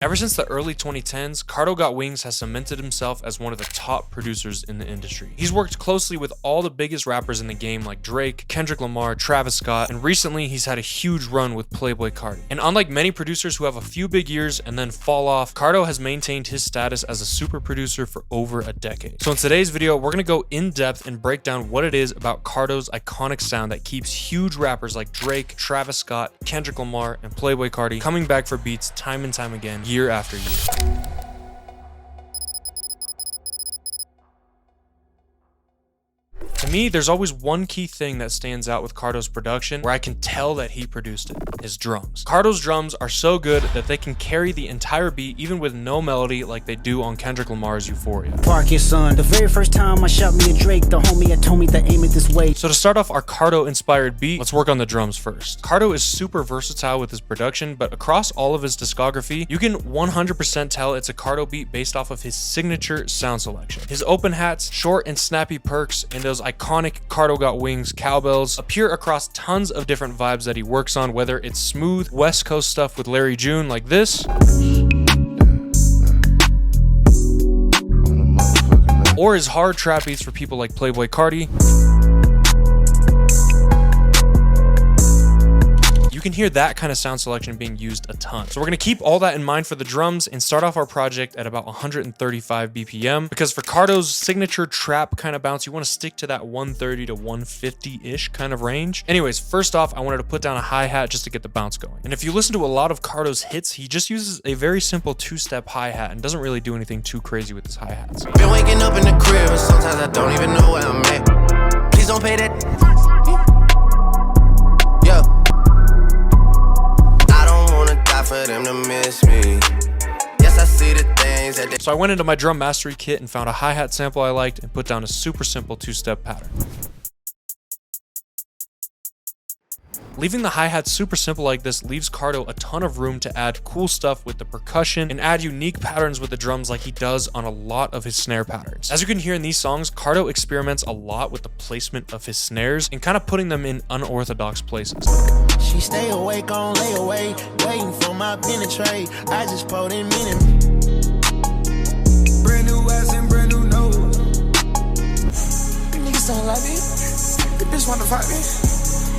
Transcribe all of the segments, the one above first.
Ever since the early 2010s, Cardo Got Wings has cemented himself as one of the top producers in the industry. He's worked closely with all the biggest rappers in the game like Drake, Kendrick Lamar, Travis Scott, and recently he's had a huge run with Playboi Carti. And unlike many producers who have a few big years and then fall off, Cardo has maintained his status as a super producer for over a decade. So in today's video, we're gonna go in depth and break down what it is about Cardo's iconic sound that keeps huge rappers like Drake, Travis Scott, Kendrick Lamar, and Playboi Carti coming back for beats time and time again, year after year. To me, there's always one key thing that stands out with Cardo's production where I can tell that he produced it: his drums. Cardo's drums are so good that they can carry the entire beat even with no melody like they do on Kendrick Lamar's Euphoria. Park your son. The very first time I shot me a Drake, the homie had told me to aim it this way. So to start off our Cardo inspired beat, let's work on the drums first. Cardo is super versatile with his production, but across all of his discography, you can 100% tell it's a Cardo beat based off of his signature sound selection. His open hats, short and snappy perks, and those iconic Cardo Got Wings cowbells appear across tons of different vibes that he works on, whether it's smooth West Coast stuff with Larry June like this, or his hard trap beats for people like Playboi Carti. You can hear that kind of sound selection being used a ton. So we're gonna keep all that in mind for the drums and start off our project at about 135 BPM, because for Cardo's signature trap kind of bounce, you wanna stick to that 130 to 150-ish kind of range. Anyways, first off, I wanted to put down a hi-hat just to get the bounce going. And if you listen to a lot of Cardo's hits, he just uses a very simple two-step hi-hat and doesn't really do anything too crazy with his hi-hats. Been waking up in the crib and sometimes I don't even know where I'm at. Please don't pay that. Yeah. For them to miss me. Yes, I see the things that they... So I went into my drum mastery kit and found a hi-hat sample I liked and put down a super simple two-step pattern. Leaving the hi-hat super simple like this leaves Cardo a ton of room to add cool stuff with the percussion and add unique patterns with the drums like he does on a lot of his snare patterns. As you can hear in these songs, Cardo experiments a lot with the placement of his snares and kind of putting them in unorthodox places. She stay awake on layaway, waiting for my penetrate. I just pulled in meaning. Brand new ass and brand new nose. Niggas don't like me. The bitch wanna fight me.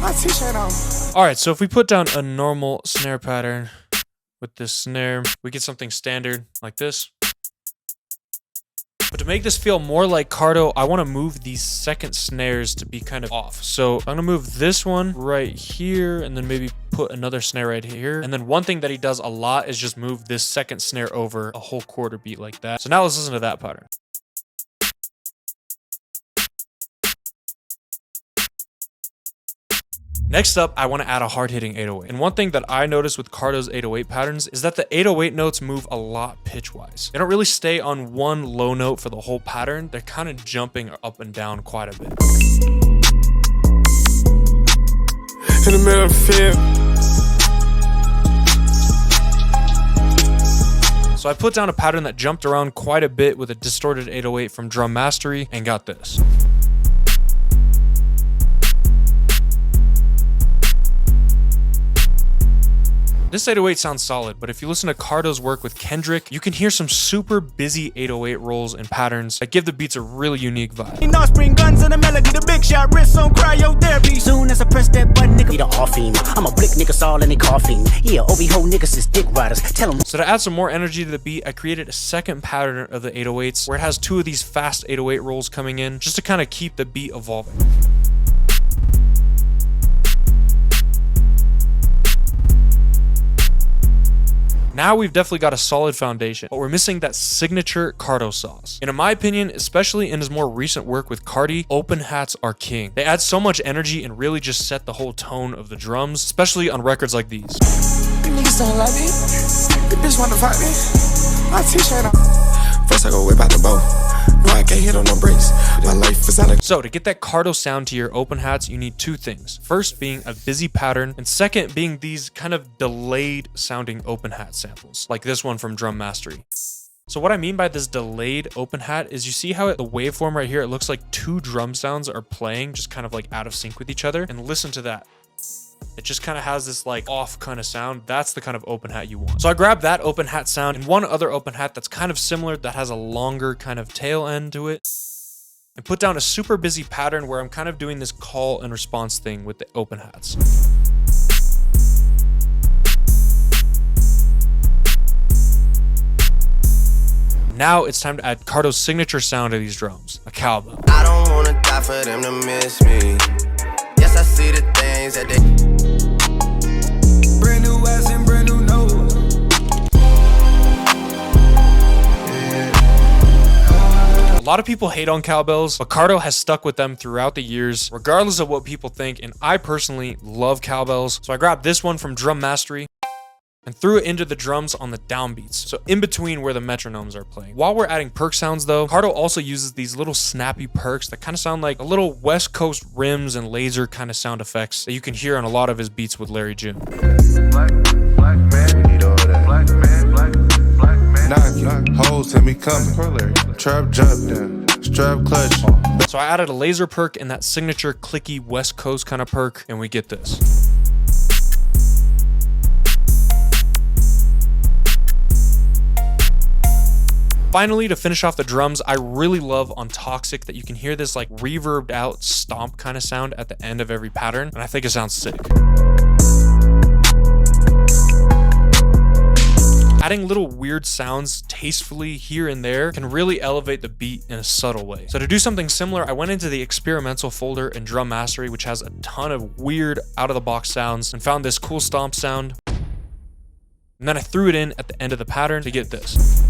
My t-shirt on. All right, so if we put down a normal snare pattern with this snare, we get something standard like this. But to make this feel more like Cardo, I want to move these second snares to be kind of off. So I'm gonna move this one right here and then maybe put another snare right here. And then one thing that he does a lot is just move this second snare over a whole quarter beat like that. So now let's listen to that pattern. Next up, I want to add a hard-hitting 808. And one thing that I noticed with Cardo's 808 patterns is that the 808 notes move a lot pitch-wise. They don't really stay on one low note for the whole pattern. They're kind of jumping up and down quite a bit. In the middle of the field. So I put down a pattern that jumped around quite a bit with a distorted 808 from Drum Mastery and got this. This 808 sounds solid, but if you listen to Cardo's work with Kendrick, you can hear some super busy 808 rolls and patterns that give the beats a really unique vibe. Spring guns and a melody, the big shot, wrist on cryotherapy. Soon as I press that button, nigga, the offing. I'm a blick niggas all in the coughing. Yeah, OB ho niggas is dick riders. Tell them. So to add some more energy to the beat, I created a second pattern of the 808s where it has two of these fast 808 rolls coming in just to kind of keep the beat evolving. Now we've definitely got a solid foundation, but we're missing that signature Cardo sauce. And in my opinion, especially in his more recent work with Carti, open hats are king. They add so much energy and really just set the whole tone of the drums, especially on records like these. Niggas don't like me. The bitch wanna fight me. My t-shirt on. First I go whip out the bow. No, I can't hit on no brakes. My life is out of... So to get that Cardo sound to your open hats, you need two things. First being a busy pattern, and second being these kind of delayed sounding open hat samples, like this one from Drum Mastery. So what I mean by this delayed open hat is you see how the waveform right here, it looks like two drum sounds are playing just kind of like out of sync with each other, and listen to that. It just kind of has this like off kind of sound. That's the kind of open hat you want. So I grabbed that open hat sound and one other open hat that's kind of similar that has a longer kind of tail end to it, and put down a super busy pattern where I'm kind of doing this call and response thing with the open hats. Now it's time to add Cardo's signature sound to these drums, a cowbell. I don't wanna die for them to miss me. Yes, I see the things that they. Brand new ass and brand new nose. A lot of people hate on cowbells, but Cardo has stuck with them throughout the years, regardless of what people think, and I personally love cowbells. So I grabbed this one from Drum Mastery and threw it into the drums on the downbeats, so in between where the metronomes are playing. While we're adding perk sounds though, Cardo also uses these little snappy perks that kind of sound like a little West Coast rims and laser kind of sound effects that you can hear on a lot of his beats with Larry June. Black man, need all that. Black man. Knock, hoes hit me coming. Trap jump down, strap clutch. So I added a laser perk and that signature clicky West Coast kind of perk, and we get this. Finally, to finish off the drums, I really love on Toxic that you can hear this like reverbed out stomp kind of sound at the end of every pattern, and I think it sounds sick. Adding little weird sounds tastefully here and there can really elevate the beat in a subtle way. So to do something similar, I went into the experimental folder in Drum Mastery, which has a ton of weird out-of-the-box sounds, and found this cool stomp sound. And then I threw it in at the end of the pattern to get this.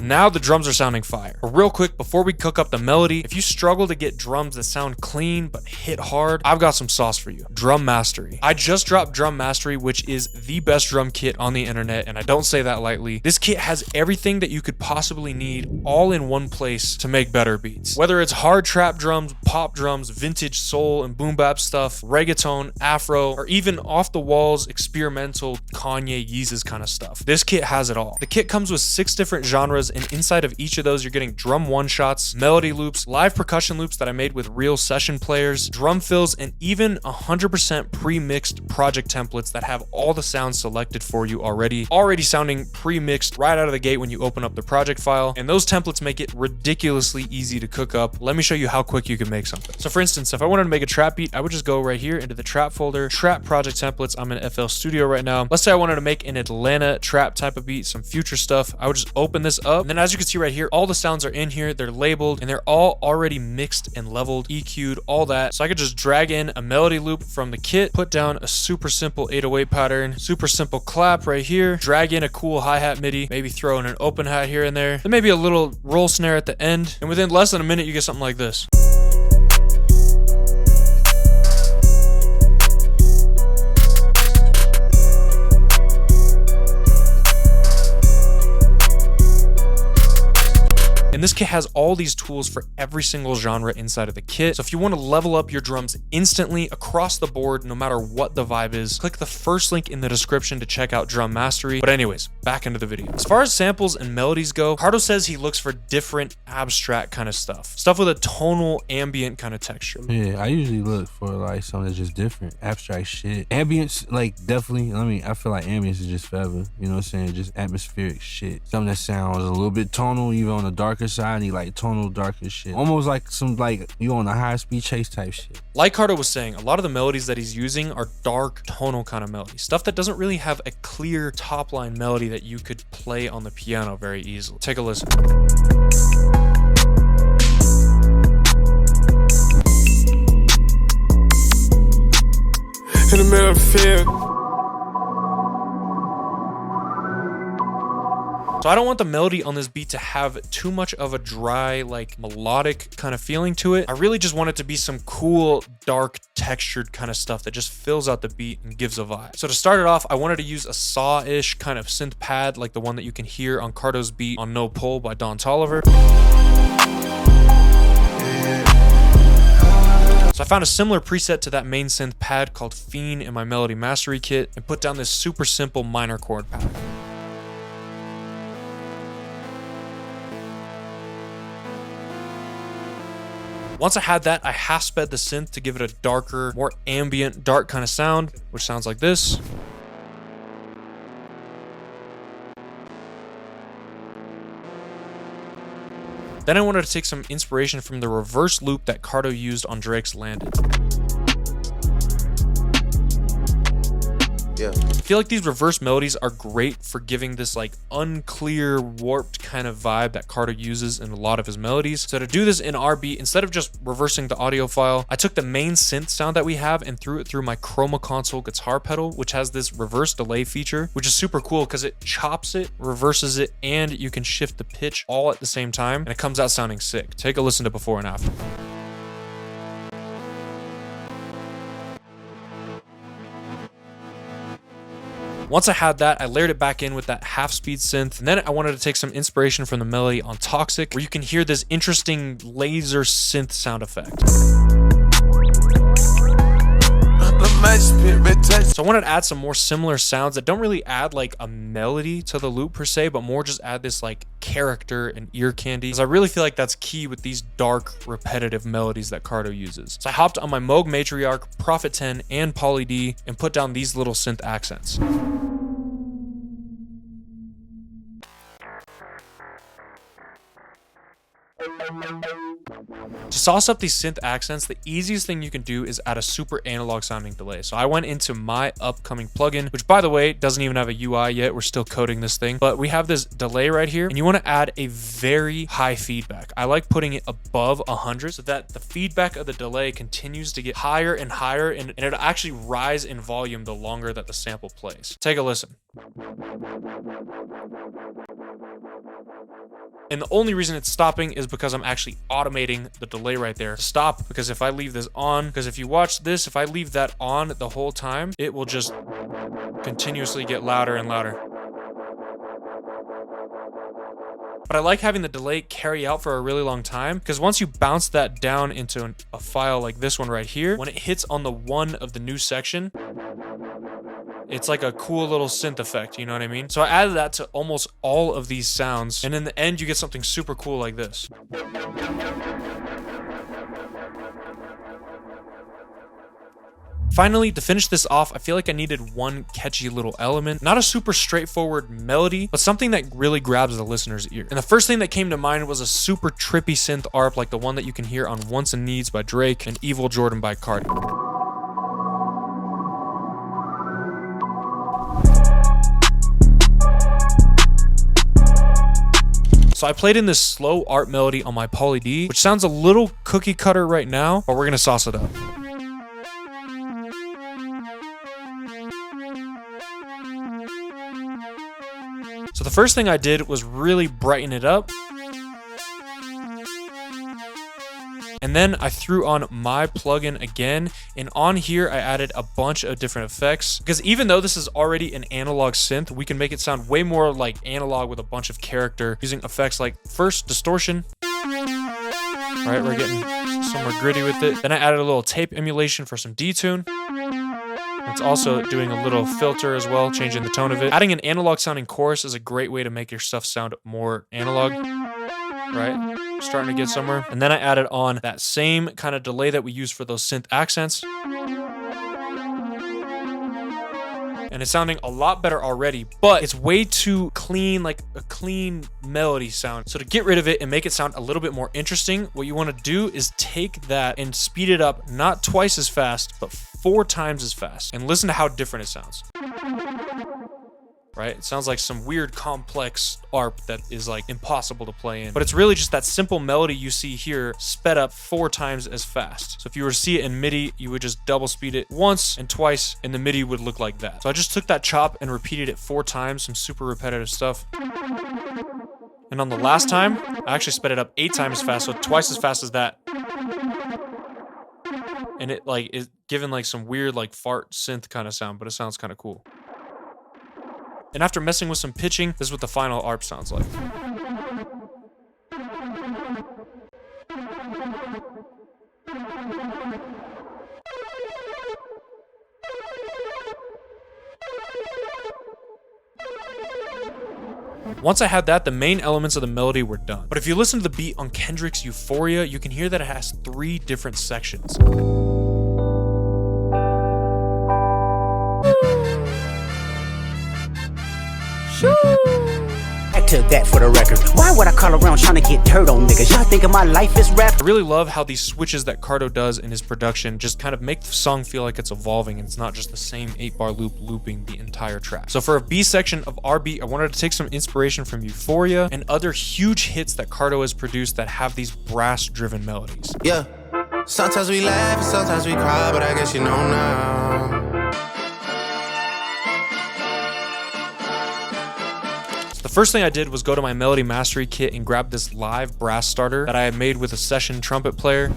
Now the drums are sounding fire. But real quick, before we cook up the melody, if you struggle to get drums that sound clean but hit hard, I've got some sauce for you. Drum Mastery. I just dropped Drum Mastery, which is the best drum kit on the internet, and I don't say that lightly. This kit has everything that you could possibly need all in one place to make better beats. Whether it's hard trap drums, pop drums, vintage soul and boom bap stuff, reggaeton, afro, or even off the walls, experimental Kanye, Yeezus kind of stuff. This kit has it all. The kit comes with 6 different genres, and inside of each of those, you're getting drum one-shots, melody loops, live percussion loops that I made with real session players, drum fills, and even 100% pre-mixed project templates that have all the sounds selected for you already sounding pre-mixed right out of the gate when you open up the project file. And those templates make it ridiculously easy to cook up. Let me show you how quick you can make something. So for instance, if I wanted to make a trap beat, I would just go right here into the trap folder, trap project templates. I'm in FL Studio right now. Let's say I wanted to make an Atlanta trap type of beat, some future stuff. I would just open this up, and then as you can see right here, all the sounds are in here, they're labeled, and they're all already mixed and leveled, EQ'd, all that. So I could just drag in a melody loop from the kit, put down a super simple 808 pattern, super simple clap right here, drag in a cool hi-hat MIDI, maybe throw in an open hat here and there, then maybe a little roll snare at the end, and within less than a minute you get something like this. And this kit has all these tools for every single genre inside of the kit. So if you want to level up your drums instantly across the board, no matter what the vibe is, click the first link in the description to check out Drum Mastery. But anyways, back into the video. As far as samples and melodies go, Cardo says he looks for different abstract kind of stuff with a tonal ambient kind of texture. Yeah, I usually look for like something that's just different, abstract shit. Ambience, like definitely, I feel like ambience is just forever, you know what I'm saying? Just atmospheric shit. Something that sounds a little bit tonal, even on the darker side, and like tonal darker shit. Almost like some like you on a high speed chase type shit. Like Cardo was saying, a lot of the melodies that he's using are dark tonal kind of melodies. Stuff that doesn't really have a clear top line melody that you could play on the piano very easily. Take a listen. In the middle of the field. So I don't want the melody on this beat to have too much of a dry, like melodic kind of feeling to it. I really just want it to be some cool, dark, textured kind of stuff that just fills out the beat and gives a vibe. So to start it off, I wanted to use a saw-ish kind of synth pad, like the one that you can hear on Cardo's beat on No Pull by Don Toliver. So I found a similar preset to that main synth pad called Fiend in my Melody Mastery kit and put down this super simple minor chord pattern. Once I had that, I half sped the synth to give it a darker, more ambient, dark kind of sound, which sounds like this. Then I wanted to take some inspiration from the reverse loop that Cardo used on Drake's Landed. Yeah. I feel like these reverse melodies are great for giving this like unclear, warped kind of vibe that Cardo uses in a lot of his melodies. So to do this in RB, instead of just reversing the audio file, I took the main synth sound that we have and threw it through my Chroma Console guitar pedal, which has this reverse delay feature, which is super cool because it chops it, reverses it, and you can shift the pitch all at the same time, and it comes out sounding sick. Take a listen to before and after. Once I had that, I layered it back in with that half-speed synth, and then I wanted to take some inspiration from the melody on Toxic, where you can hear this interesting laser synth sound effect. So I wanted to add some more similar sounds that don't really add like a melody to the loop per se, but more just add this like character and ear candy, because I really feel like that's key with these dark, repetitive melodies that Cardo uses. So I hopped on my Moog Matriarch, Prophet 10, and Poly D and put down these little synth accents. To sauce up these synth accents, the easiest thing you can do is add a super analog sounding delay. So I went into my upcoming plugin, which by the way, doesn't even have a UI yet. We're still coding this thing, but we have this delay right here, and you want to add a very high feedback. I like putting it above 100 so that the feedback of the delay continues to get higher and higher, and it'll actually rise in volume the longer that the sample plays. Take a listen. And the only reason it's stopping is because I'm actually automating the delay right there. Stop, because if I leave this on, because if you watch this, if I leave that on the whole time, it will just continuously get louder and louder. But I like having the delay carry out for a really long time, because once you bounce that down into a file like this one right here, when it hits on the one of the new section, it's like a cool little synth effect, you know what I mean? So I added that to almost all of these sounds, and in the end you get something super cool like this. Finally, to finish this off, I feel like I needed one catchy little element. Not a super straightforward melody, but something that really grabs the listener's ear. And the first thing that came to mind was a super trippy synth arp like the one that you can hear on Wants and Needs by Drake and Evil Jordan by Cardo. So I played in this slow art melody on my Poly D, which sounds a little cookie cutter right now, but we're gonna sauce it up. So the first thing I did was really brighten it up. And then I threw on my plugin again, and on here I added a bunch of different effects, because even though this is already an analog synth, we can make it sound way more like analog with a bunch of character using effects like, first, distortion. All right, we're getting somewhere gritty with it. Then I added a little tape emulation for some detune. It's also doing a little filter as well, changing the tone of it. Adding an analog sounding chorus is a great way to make your stuff sound more analog, right? Starting to get somewhere. And then I added on that same kind of delay that we use for those synth accents. And it's sounding a lot better already, but it's way too clean, like a clean melody sound. So to get rid of it and make it sound a little bit more interesting, what you want to do is take that and speed it up, not twice as fast, but 4 times as fast. And listen to how different it sounds. Right? It sounds like some weird complex arp that is like impossible to play in. But it's really just that simple melody you see here sped up 4 times as fast. So if you were to see it in MIDI, you would just double speed it once and twice, and the MIDI would look like that. So I just took that chop and repeated it 4 times, some super repetitive stuff. And on the last time, I actually sped it up 8 times as fast, so twice as fast as that. And it like is giving like some weird like fart synth kind of sound, but it sounds kind of cool. And after messing with some pitching, this is what the final arp sounds like. Once I had that, the main elements of the melody were done. But if you listen to the beat on Kendrick's Euphoria, you can hear that it has 3 different sections. Back to that for the record. Why would I call around trying to get dirt on niggas? Y'all thinking my life is rap? I really love how these switches that Cardo does in his production just kind of make the song feel like it's evolving and it's not just the same 8-bar loop looping the entire track. So for a B section of our beat, I wanted to take some inspiration from Euphoria and other huge hits that Cardo has produced that have these brass-driven melodies. Yeah, sometimes we laugh and sometimes we cry, but I guess you know now. The first thing I did was go to my melody mastery kit and grab this live brass starter that I had made with a session trumpet player.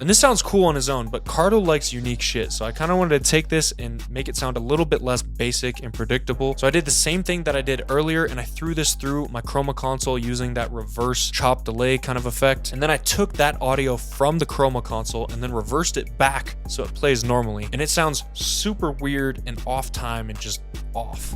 And this sounds cool on his own, but Cardo likes unique shit, so I kind of wanted to take this and make it sound a little bit less basic and predictable. So I did the same thing that I did earlier, and I threw this through my chroma console using that reverse chop delay kind of effect. And then I took that audio from the chroma console and then reversed it back so it plays normally. And it sounds super weird and off time and just off.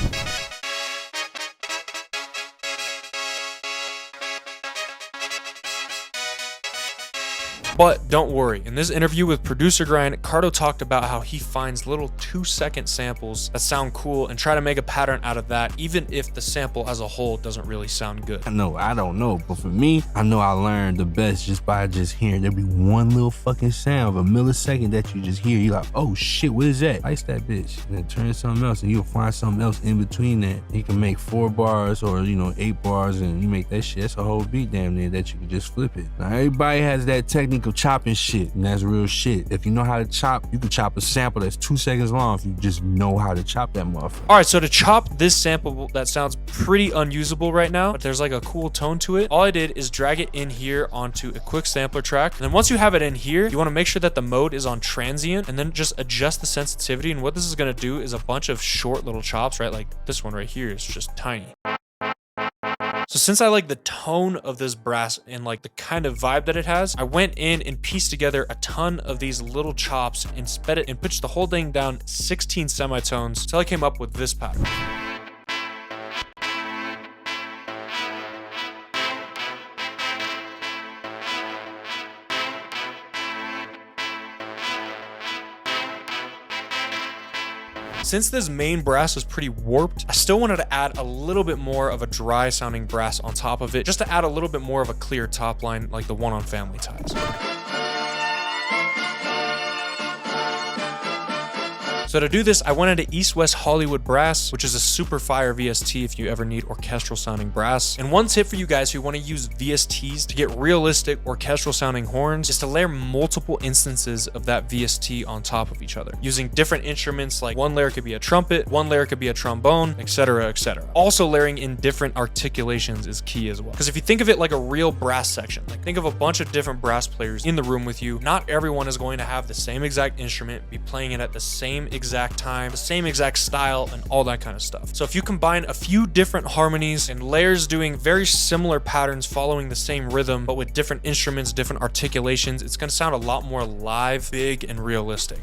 But don't worry, in this interview with Producer Grind, Cardo talked about how he finds little 2-second samples that sound cool and try to make a pattern out of that, even if the sample as a whole doesn't really sound good. I don't know, but for me, I know I learned the best just by just hearing there be one little fucking sound of a millisecond that you just hear. You're like, oh shit, what is that? Ice that bitch, and then turn to something else, and you'll find something else in between that. You can make 4 bars or 8 bars, and you make that shit. That's a whole beat damn near that you can just flip it. Now everybody has that technique of chopping shit, and that's real shit. If you know how to chop, you can chop a sample that's 2 seconds long if you just know how to chop that motherfucker. All right, so to chop this sample that sounds pretty unusable right now, but there's like a cool tone to it, all I did is drag it in here onto a quick sampler track. And then once you have it in here, you want to make sure that the mode is on transient and then just adjust the sensitivity. And what this is going to do is a bunch of short little chops, right? Like this one right here is just tiny. So since I like the tone of this brass and like the kind of vibe that it has, I went in and pieced together a ton of these little chops and sped it and pitched the whole thing down 16 semitones until I came up with this pattern. Since this main brass was pretty warped, I still wanted to add a little bit more of a dry sounding brass on top of it, just to add a little bit more of a clear top line like the one on Family Ties. So to do this, I went into East West Hollywood Brass, which is a super fire VST if you ever need orchestral sounding brass. And one tip for you guys who want to use VSTs to get realistic orchestral sounding horns is to layer multiple instances of that VST on top of each other, using different instruments, like one layer could be a trumpet, one layer could be a trombone, etc., etc. Also layering in different articulations is key as well. Because if you think of it like a real brass section, like think of a bunch of different brass players in the room with you, not everyone is going to have the same exact instrument, be playing it at the same exact time, the same exact style, and all that kind of stuff. So if you combine a few different harmonies and layers doing very similar patterns following the same rhythm, but with different instruments, different articulations, it's going to sound a lot more live, big, and realistic.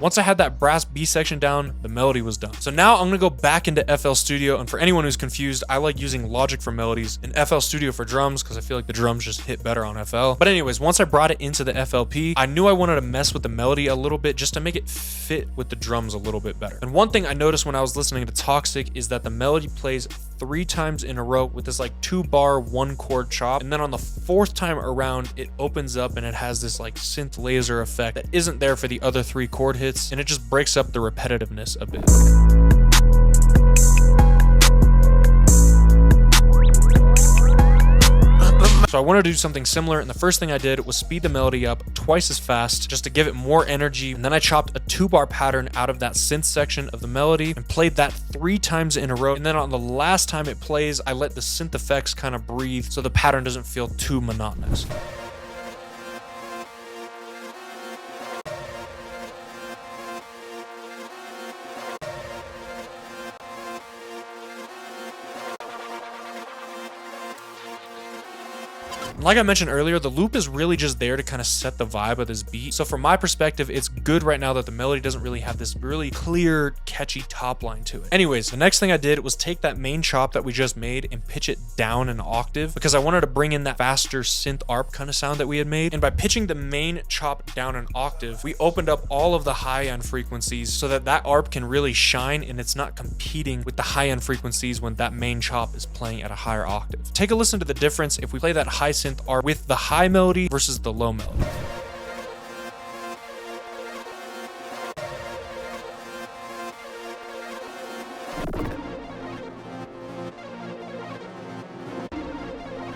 Once I had that brass B section down, the melody was done. So now I'm gonna go back into FL Studio, and for anyone who's confused, I like using Logic for melodies and FL Studio for drums because I feel like the drums just hit better on FL. But anyways, once I brought it into the FLP, I knew I wanted to mess with the melody a little bit just to make it fit with the drums a little bit better. And one thing I noticed when I was listening to Toxic is that the melody plays 3 times in a row with this like 2-bar 1-chord chop, and then on the 4th time around it opens up and it has this like synth laser effect that isn't there for the other 3 chord hits, and it just breaks up the repetitiveness a bit. So I wanted to do something similar, and the first thing I did was speed the melody up twice as fast just to give it more energy, and then I chopped a 2-bar pattern out of that synth section of the melody and played that 3 times in a row. And then on the last time it plays, I let the synth effects kind of breathe so the pattern doesn't feel too monotonous. Like I mentioned earlier, the loop is really just there to kind of set the vibe of this beat. So from my perspective, it's good right now that the melody doesn't really have this really clear, catchy top line to it. Anyways, the next thing I did was take that main chop that we just made and pitch it down an octave because I wanted to bring in that faster synth arp kind of sound that we had made. And by pitching the main chop down an octave, we opened up all of the high end frequencies so that that arp can really shine and it's not competing with the high end frequencies when that main chop is playing at a higher octave. Take a listen to the difference if we play that high synth arp with the high melody versus the low melody.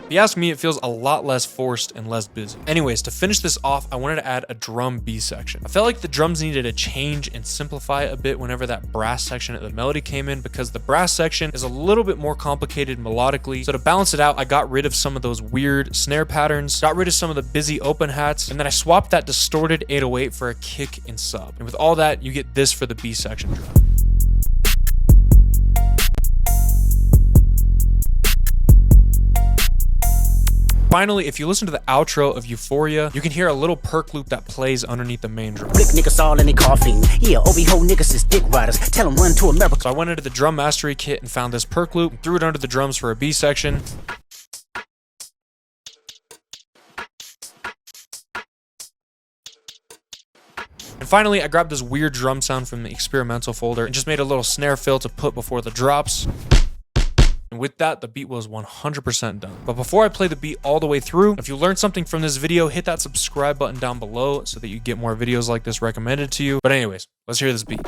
If you ask me, it feels a lot less forced and less busy. Anyways, to finish this off, I wanted to add a drum B section. I felt like the drums needed to change and simplify a bit whenever that brass section of the melody came in because the brass section is a little bit more complicated melodically. So to balance it out, I got rid of some of those weird snare patterns, got rid of some of the busy open hats, and then I swapped that distorted 808 for a kick and sub. And with all that, you get this for the B section drum. Finally, if you listen to the outro of Euphoria, you can hear a little perk loop that plays underneath the main drum. Blick niggas all in they coughing. Yeah, OB ho niggas is dick riders. Tell them run to America. So I went into the drum mastery kit and found this perk loop, and threw it under the drums for a B section. And finally, I grabbed this weird drum sound from the experimental folder and just made a little snare fill to put before the drops. And with that, the beat was 100% done. But before I play the beat all the way through, if you learned something from this video, hit that subscribe button down below so that you get more videos like this recommended to you. But anyways, let's hear this beat.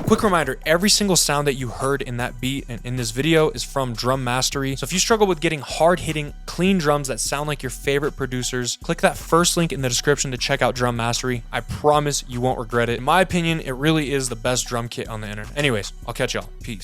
Quick reminder, every single sound that you heard in that beat and in this video is from Drum Mastery. So if you struggle with getting hard-hitting, clean drums that sound like your favorite producers, click that first link in the description to check out Drum Mastery. I promise you won't regret it. In my opinion, it really is the best drum kit on the internet. Anyways, I'll catch y'all. Peace.